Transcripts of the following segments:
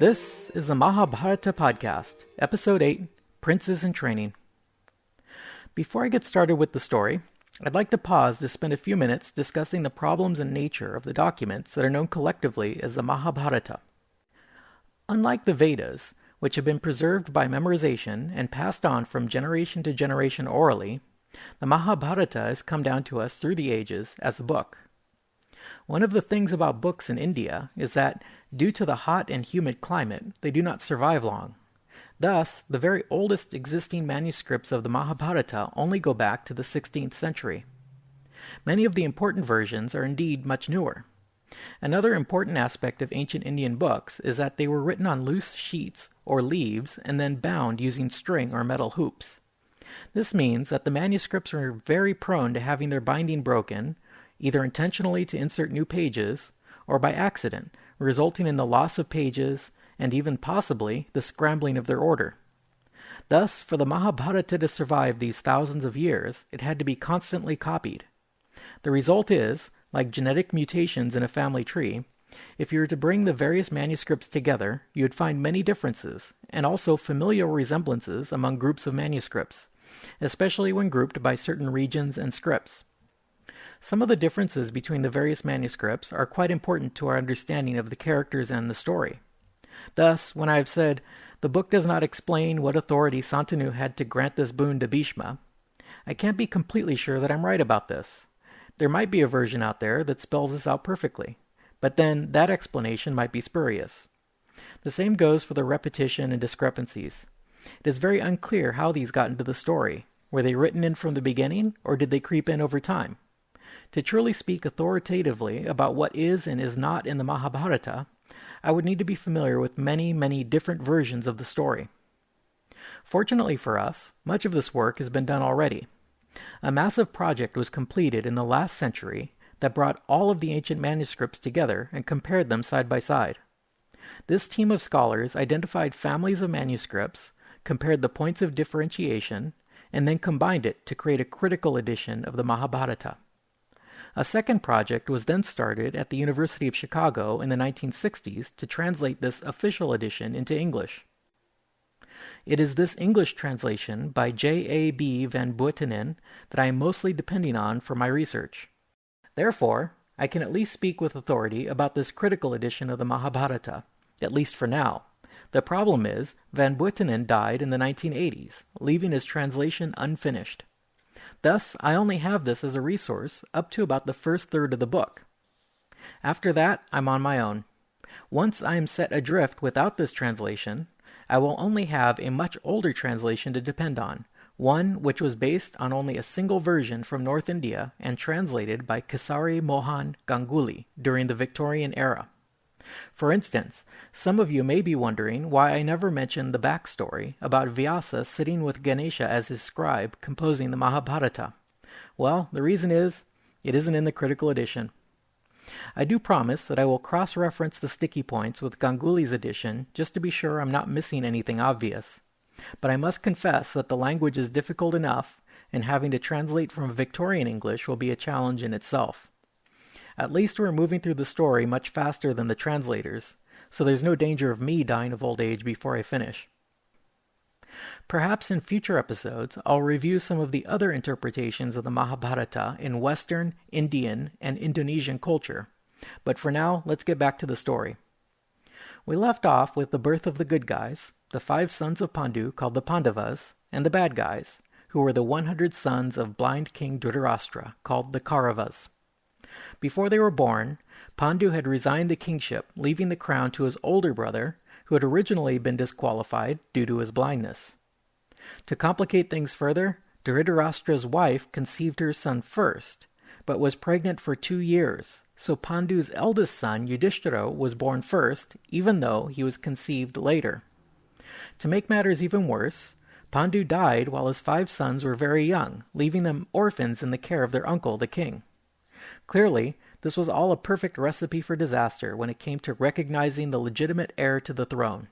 This is the Mahabharata podcast, Episode 8, Princes in Training. Before I get started with the story, I'd like to pause to spend a few minutes discussing the problems and nature of the documents that are known collectively as the Mahabharata. Unlike the Vedas, which have been preserved by memorization and passed on from generation to generation orally, the Mahabharata has come down to us through the ages as a book. One of the things about books in India is that, due to the hot and humid climate, they do not survive long. Thus, the very oldest existing manuscripts of the Mahabharata only go back to the 16th century. Many of the important versions are indeed much newer. Another important aspect of ancient Indian books is that they were written on loose sheets or leaves and then bound using string or metal hoops. This means that the manuscripts are very prone to having their binding broken, either intentionally to insert new pages, or by accident, resulting in the loss of pages and even possibly the scrambling of their order. Thus, for the Mahabharata to survive these thousands of years, it had to be constantly copied. The result is, like genetic mutations in a family tree, if you were to bring the various manuscripts together, you would find many differences, and also familial resemblances among groups of manuscripts, especially when grouped by certain regions and scripts. Some of the differences between the various manuscripts are quite important to our understanding of the characters and the story. Thus, when I have said, the book does not explain what authority Santanu had to grant this boon to Bhima, I can't be completely sure that I'm right about this. There might be a version out there that spells this out perfectly, but then that explanation might be spurious. The same goes for the repetition and discrepancies. It is very unclear how these got into the story. Were they written in from the beginning, or did they creep in over time? To truly speak authoritatively about what is and is not in the Mahabharata, I would need to be familiar with many, many different versions of the story. Fortunately for us, much of this work has been done already. A massive project was completed in the last century that brought all of the ancient manuscripts together and compared them side by side. This team of scholars identified families of manuscripts, compared the points of differentiation, and then combined it to create a critical edition of the Mahabharata. A second project was then started at the University of Chicago in the 1960s to translate this official edition into English. It is this English translation by J.A.B. van Buitenen that I am mostly depending on for my research. Therefore, I can at least speak with authority about this critical edition of the Mahabharata, at least for now. The problem is, van Buitenen died in the 1980s, leaving his translation unfinished. Thus, I only have this as a resource up to about the first third of the book. After that, I'm on my own. Once I am set adrift without this translation, I will only have a much older translation to depend on, one which was based on only a single version from North India and translated by Kesari Mohan Ganguly during the Victorian era. For instance, some of you may be wondering why I never mentioned the backstory about Vyasa sitting with Ganesha as his scribe composing the Mahabharata. Well, the reason is, it isn't in the critical edition. I do promise that I will cross-reference the sticky points with Ganguly's edition just to be sure I'm not missing anything obvious. But I must confess that the language is difficult enough, and having to translate from Victorian English will be a challenge in itself. At least we're moving through the story much faster than the translators, so there's no danger of me dying of old age before I finish. Perhaps in future episodes, I'll review some of the other interpretations of the Mahabharata in Western, Indian, and Indonesian culture. But for now, let's get back to the story. We left off with the birth of the good guys, the 5 sons of Pandu called the Pandavas, and the bad guys, who were the 100 sons of blind King Duryodhana, called the Kauravas. Before they were born, Pandu had resigned the kingship, leaving the crown to his older brother, who had originally been disqualified due to his blindness. To complicate things further, Duryodhana's wife conceived her son first, but was pregnant for 2 years, so Pandu's eldest son, Yudhishthira, was born first, even though he was conceived later. To make matters even worse, Pandu died while his 5 sons were very young, leaving them orphans in the care of their uncle, the king. Clearly, this was all a perfect recipe for disaster when it came to recognizing the legitimate heir to the throne.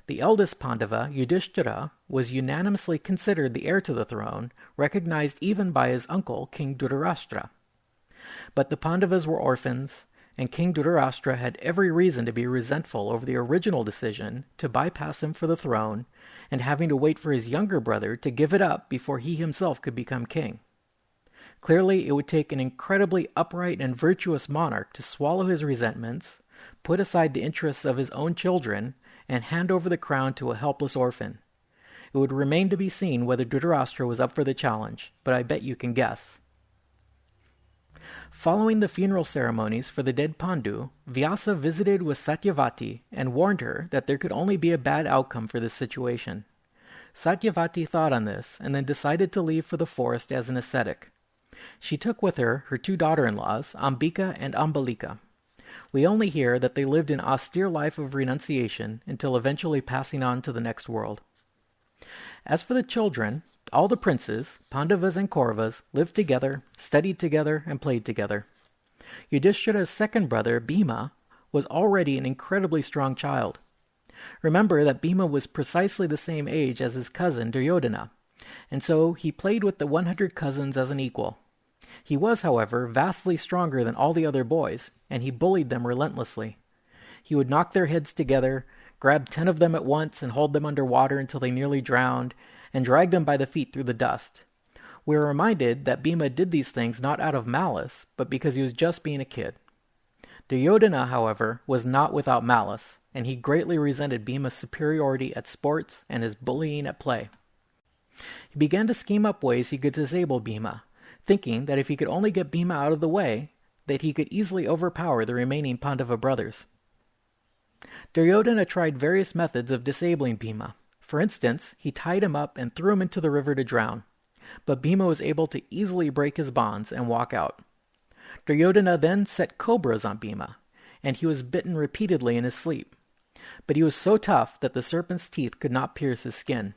The eldest Pandava, Yudhishthira, was unanimously considered the heir to the throne, recognized even by his uncle, King Duryodhana. But the Pandavas were orphans, and King Dhritarashtra had every reason to be resentful over the original decision to bypass him for the throne and having to wait for his younger brother to give it up before he himself could become king. Clearly, it would take an incredibly upright and virtuous monarch to swallow his resentments, put aside the interests of his own children, and hand over the crown to a helpless orphan. It would remain to be seen whether Dhritarashtra was up for the challenge, but I bet you can guess. Following the funeral ceremonies for the dead Pandu, Vyasa visited with Satyavati and warned her that there could only be a bad outcome for this situation. Satyavati thought on this and then decided to leave for the forest as an ascetic. She took with her her two daughter-in-laws, Ambika and Ambalika. We only hear that they lived an austere life of renunciation until eventually passing on to the next world. As for the children, all the princes, Pandavas and Kauravas, lived together, studied together, and played together. Yudhishthira's second brother, Bhima, was already an incredibly strong child. Remember that Bhima was precisely the same age as his cousin Duryodhana, and so he played with the 100 cousins as an equal. He was, however, vastly stronger than all the other boys, and he bullied them relentlessly. He would knock their heads together, grab 10 of them at once and hold them under water until they nearly drowned, and drag them by the feet through the dust. We are reminded that Bhima did these things not out of malice, but because he was just being a kid. Duryodhana, however, was not without malice, and he greatly resented Bhima's superiority at sports and his bullying at play. He began to scheme up ways he could disable Bhima, thinking that if he could only get Bhima out of the way, that he could easily overpower the remaining Pandava brothers. Duryodhana tried various methods of disabling Bhima. For instance, he tied him up and threw him into the river to drown, but Bhima was able to easily break his bonds and walk out. Duryodhana then set cobras on Bhima, and he was bitten repeatedly in his sleep. But he was so tough that the serpent's teeth could not pierce his skin.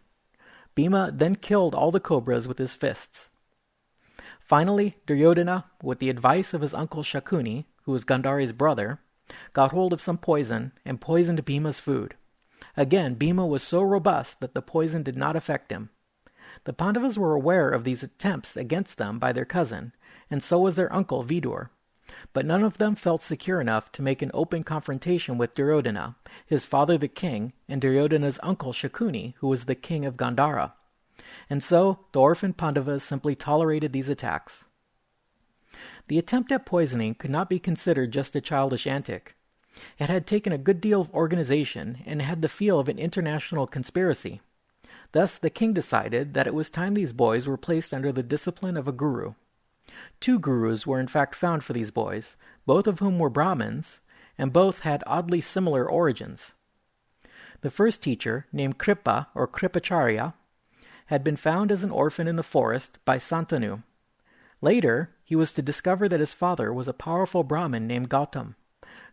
Bhima then killed all the cobras with his fists. Finally, Duryodhana, with the advice of his uncle Shakuni, who was Gandhari's brother, got hold of some poison and poisoned Bhima's food. Again, Bhima was so robust that the poison did not affect him. The Pandavas were aware of these attempts against them by their cousin, and so was their uncle Vidur. But none of them felt secure enough to make an open confrontation with Duryodhana, his father the king, and Duryodhana's uncle Shakuni, who was the king of Gandhara. And so, the orphan Pandavas simply tolerated these attacks. The attempt at poisoning could not be considered just a childish antic. It had taken a good deal of organization and had the feel of an international conspiracy. Thus, the king decided that it was time these boys were placed under the discipline of a guru. 2 gurus were in fact found for these boys, both of whom were Brahmins, and both had oddly similar origins. The first teacher, named Kripa or Kripacharya, had been found as an orphan in the forest by Santanu. Later, he was to discover that his father was a powerful Brahmin named Gautam.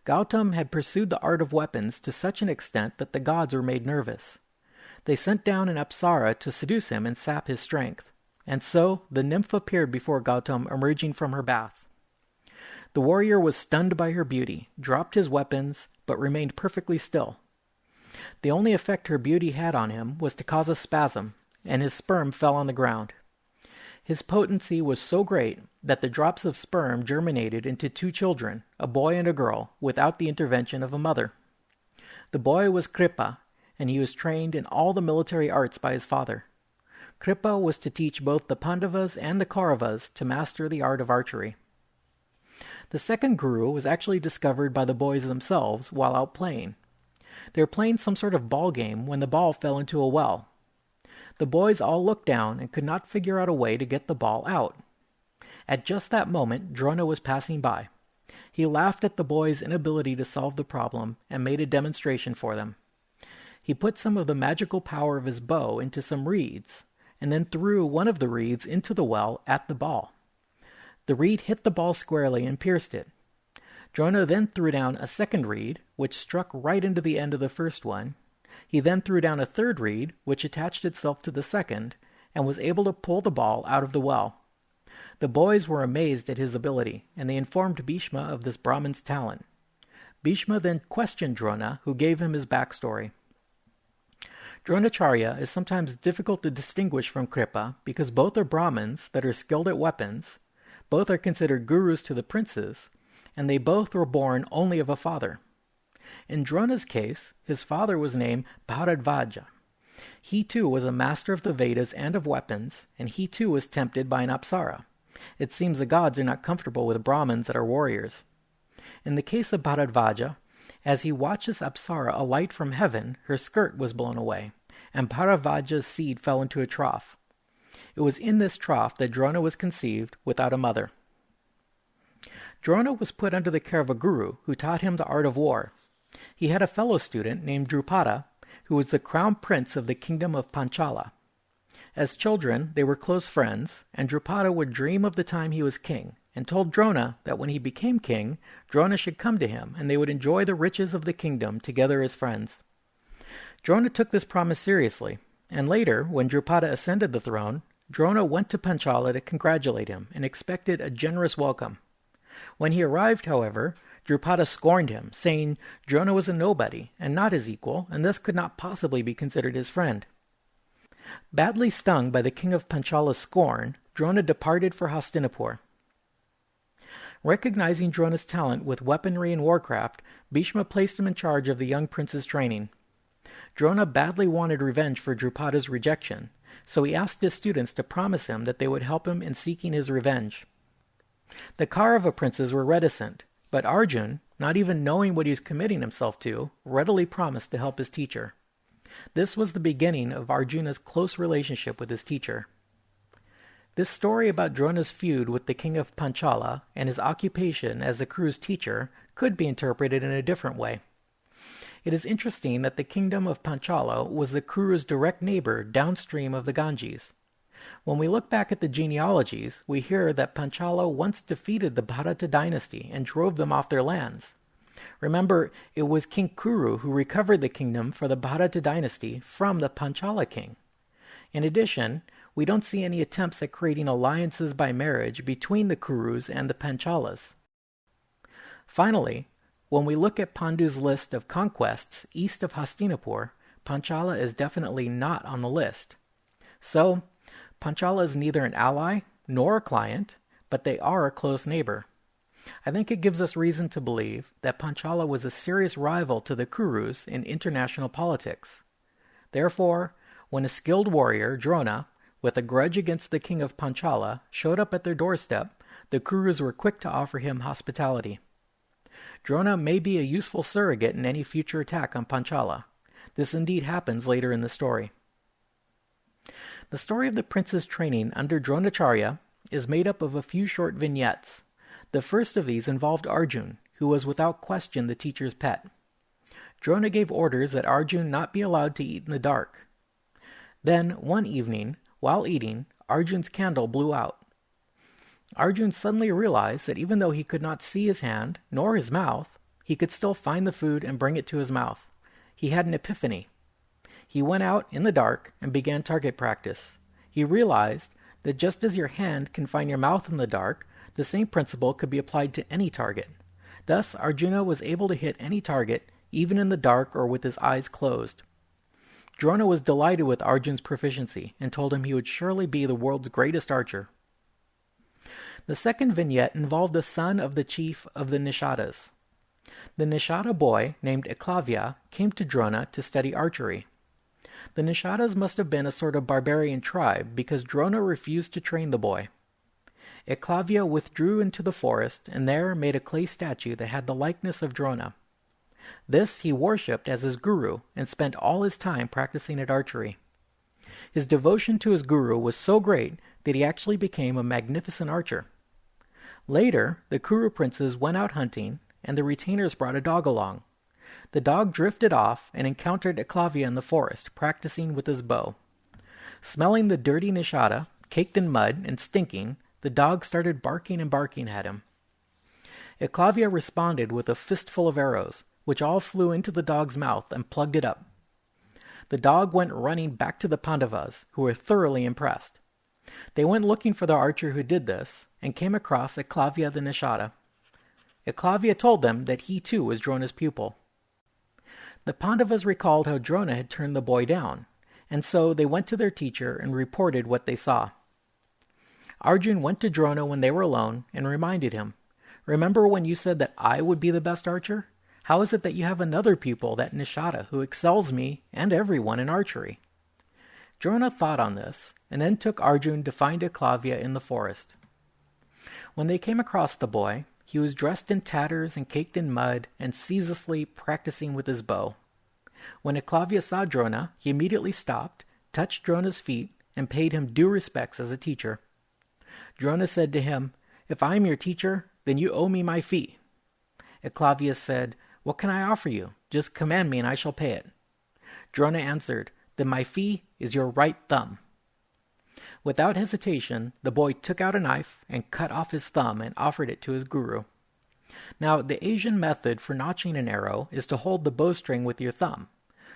Gautam had pursued the art of weapons to such an extent that the gods were made nervous. They sent down an apsara to seduce him and sap his strength, and so the nymph appeared before Gautam emerging from her bath. The warrior was stunned by her beauty, dropped his weapons, but remained perfectly still. The only effect her beauty had on him was to cause a spasm, and his sperm fell on the ground. His potency was so great that the drops of sperm germinated into 2 children, a boy and a girl, without the intervention of a mother. The boy was Kripa, and he was trained in all the military arts by his father. Kripa was to teach both the Pandavas and the Kauravas to master the art of archery. The second guru was actually discovered by the boys themselves while out playing. They were playing some sort of ball game when the ball fell into a well. The boys all looked down and could not figure out a way to get the ball out. At just that moment, Drona was passing by. He laughed at the boys' inability to solve the problem and made a demonstration for them. He put some of the magical power of his bow into some reeds, and then threw one of the reeds into the well at the ball. The reed hit the ball squarely and pierced it. Drona then threw down a second reed, which struck right into the end of the first one. He then threw down a third reed, which attached itself to the second, and was able to pull the ball out of the well. The boys were amazed at his ability, and they informed Bhima of this Brahmin's talent. Bhima then questioned Drona, who gave him his backstory. Dronacharya is sometimes difficult to distinguish from Kripa because both are Brahmins that are skilled at weapons, both are considered gurus to the princes, and they both were born only of a father. In Drona's case, his father was named Bharadvaja. He too was a master of the Vedas and of weapons, and he too was tempted by an apsara. It seems the gods are not comfortable with Brahmins that are warriors. In the case of Bharadvaja, as he watched this apsara alight from heaven, her skirt was blown away, and Bharadvaja's seed fell into a trough. It was in this trough that Drona was conceived without a mother. Drona was put under the care of a guru who taught him the art of war. He had a fellow student named Drupada, who was the crown prince of the kingdom of Panchala. As children, they were close friends, and Drupada would dream of the time he was king, and told Drona that when he became king, Drona should come to him, and they would enjoy the riches of the kingdom together as friends. Drona took this promise seriously, and later, when Drupada ascended the throne, Drona went to Panchala to congratulate him, and expected a generous welcome. When he arrived, however, Drupada scorned him, saying Drona was a nobody, and not his equal, and thus could not possibly be considered his friend. Badly stung by the king of Panchala's scorn, Drona departed for Hastinapur. Recognizing Drona's talent with weaponry and warcraft, Bhishma placed him in charge of the young prince's training. Drona badly wanted revenge for Drupada's rejection, so he asked his students to promise him that they would help him in seeking his revenge. The Kaurava princes were reticent, but Arjun, not even knowing what he was committing himself to, readily promised to help his teacher. This was the beginning of Arjuna's close relationship with his teacher. This story about Drona's feud with the king of Panchala and his occupation as the Kuru's teacher could be interpreted in a different way. It is interesting that the kingdom of Panchala was the Kuru's direct neighbor downstream of the Ganges. When we look back at the genealogies, we hear that Panchala once defeated the Bharata dynasty and drove them off their lands. Remember, it was King Kuru who recovered the kingdom for the Bharata dynasty from the Panchala king. In addition, we don't see any attempts at creating alliances by marriage between the Kurus and the Panchalas. Finally, when we look at Pandu's list of conquests east of Hastinapur, Panchala is definitely not on the list. So, Panchala is neither an ally nor a client, but they are a close neighbor. I think it gives us reason to believe that Panchala was a serious rival to the Kurus in international politics. Therefore, when a skilled warrior, Drona, with a grudge against the king of Panchala, showed up at their doorstep, the Kurus were quick to offer him hospitality. Drona may be a useful surrogate in any future attack on Panchala. This indeed happens later in the story. The story of the prince's training under Dronacharya is made up of a few short vignettes. The first of these involved Arjun, who was without question the teacher's pet. Drona gave orders that Arjun not be allowed to eat in the dark. Then, one evening, while eating, Arjun's candle blew out. Arjun suddenly realized that even though he could not see his hand, nor his mouth, he could still find the food and bring it to his mouth. He had an epiphany. He went out in the dark and began target practice. He realized that just as your hand can find your mouth in the dark, the same principle could be applied to any target. Thus, Arjuna was able to hit any target, even in the dark or with his eyes closed. Drona was delighted with Arjun's proficiency and told him he would surely be the world's greatest archer. The second vignette involved a son of the chief of the Nishadas. The Nishada boy, named Eklavya, came to Drona to study archery. The Nishadas must have been a sort of barbarian tribe because Drona refused to train the boy. Eklavya withdrew into the forest and there made a clay statue that had the likeness of Drona. This he worshipped as his guru and spent all his time practicing at archery. His devotion to his guru was so great that he actually became a magnificent archer. Later, the Kuru princes went out hunting, and the retainers brought a dog along. The dog drifted off and encountered Eklavya in the forest, practicing with his bow. Smelling the dirty Nishada, caked in mud and stinking, the dog started barking and barking at him. Eklavya responded with a fistful of arrows, which all flew into the dog's mouth and plugged it up. The dog went running back to the Pandavas, who were thoroughly impressed. They went looking for the archer who did this, and came across Eklavya the Nishada. Eklavya told them that he too was Drona's pupil. The Pandavas recalled how Drona had turned the boy down, and so they went to their teacher and reported what they saw. Arjun went to Drona when they were alone and reminded him, Remember when you said that I would be the best archer? How is it that you have another pupil, that Nishada, who excels me and everyone in archery?" Drona thought on this, and then took Arjun to find Eklavya in the forest. When they came across the boy, he was dressed in tatters and caked in mud and ceaselessly practicing with his bow. When Eklavya saw Drona, he immediately stopped, touched Drona's feet, and paid him due respects as a teacher. Drona said to him, "If I am your teacher, then you owe me my fee." Eklavya said, "What can I offer you? Just command me and I shall pay it." Drona answered, "Then my fee is your right thumb." Without hesitation, the boy took out a knife and cut off his thumb and offered it to his guru. Now, the Asian method for notching an arrow is to hold the bowstring with your thumb.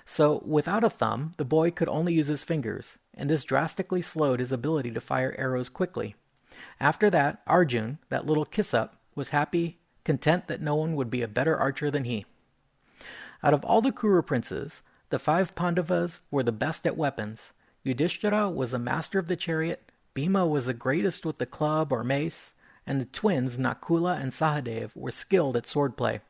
So, without a thumb, the boy could only use his fingers, and this drastically slowed his ability to fire arrows quickly. After that, Arjun, that little kiss-up, was happy, content that no one would be a better archer than he. Out of all the Kuru princes, the 5 Pandavas were the best at weapons. Yudhishthira was the master of the chariot, Bhima was the greatest with the club or mace, and the twins Nakula and Sahadev were skilled at swordplay.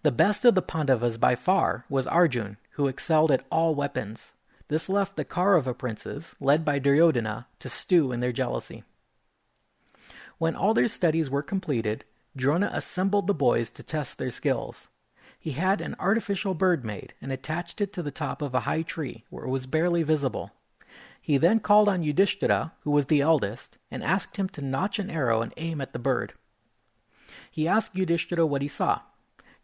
The best of the Pandavas by far was Arjun, who excelled at all weapons. This left the Kaurava princes, led by Duryodhana, to stew in their jealousy. When all their studies were completed, Drona assembled the boys to test their skills. He had an artificial bird made and attached it to the top of a high tree where it was barely visible. He then called on Yudhishthira, who was the eldest, and asked him to notch an arrow and aim at the bird. He asked Yudhishthira what he saw.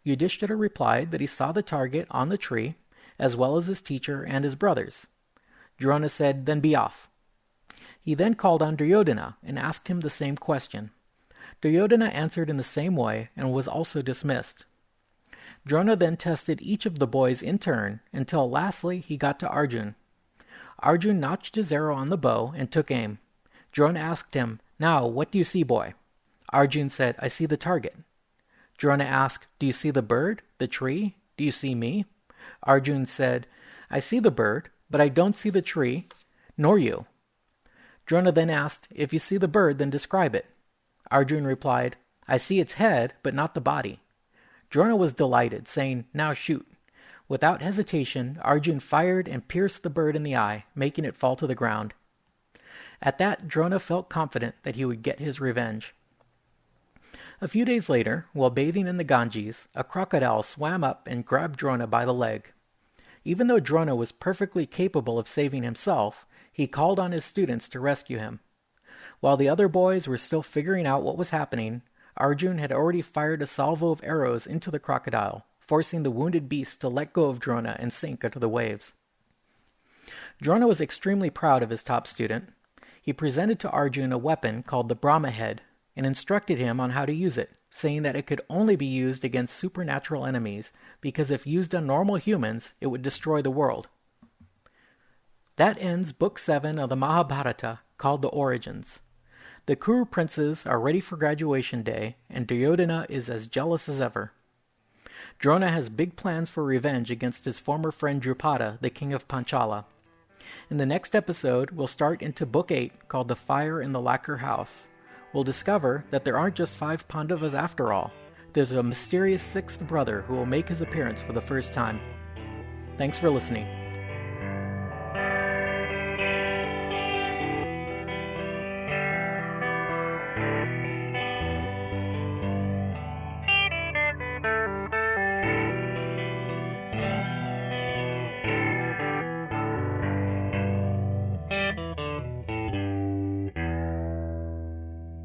Yudhishthira replied that he saw the target on the tree, as well as his teacher and his brothers. Drona said, "Then be off." He then called on Duryodhana and asked him the same question. Duryodhana answered in the same way and was also dismissed. Drona then tested each of the boys in turn until lastly he got to Arjun. Arjun notched his arrow on the bow and took aim. Drona asked him, "Now, what do you see, boy?" Arjun said, "I see the target." Drona asked, "Do you see the bird, the tree? Do you see me?" Arjun said, "I see the bird, but I don't see the tree, nor you." Drona then asked, "If you see the bird, then describe it." Arjun replied, "I see its head, but not the body." Drona was delighted, saying, "Now shoot." Without hesitation, Arjun fired and pierced the bird in the eye, making it fall to the ground. At that, Drona felt confident that he would get his revenge. A few days later, while bathing in the Ganges, a crocodile swam up and grabbed Drona by the leg. Even though Drona was perfectly capable of saving himself, he called on his students to rescue him. While the other boys were still figuring out what was happening, Arjun had already fired a salvo of arrows into the crocodile, forcing the wounded beast to let go of Drona and sink under the waves. Drona was extremely proud of his top student. He presented to Arjun a weapon called the Brahma head, and instructed him on how to use it, saying that it could only be used against supernatural enemies, because if used on normal humans, it would destroy the world. That ends Book 7 of the Mahabharata, called The Origins. The Kuru princes are ready for graduation day, and Duryodhana is as jealous as ever. Drona has big plans for revenge against his former friend Drupada, the king of Panchala. In the next episode, we'll start into Book 8, called The Fire in the Lacquer House. We'll discover that there aren't just 5 Pandavas after all. There's a mysterious 6th brother who will make his appearance for the first time. Thanks for listening.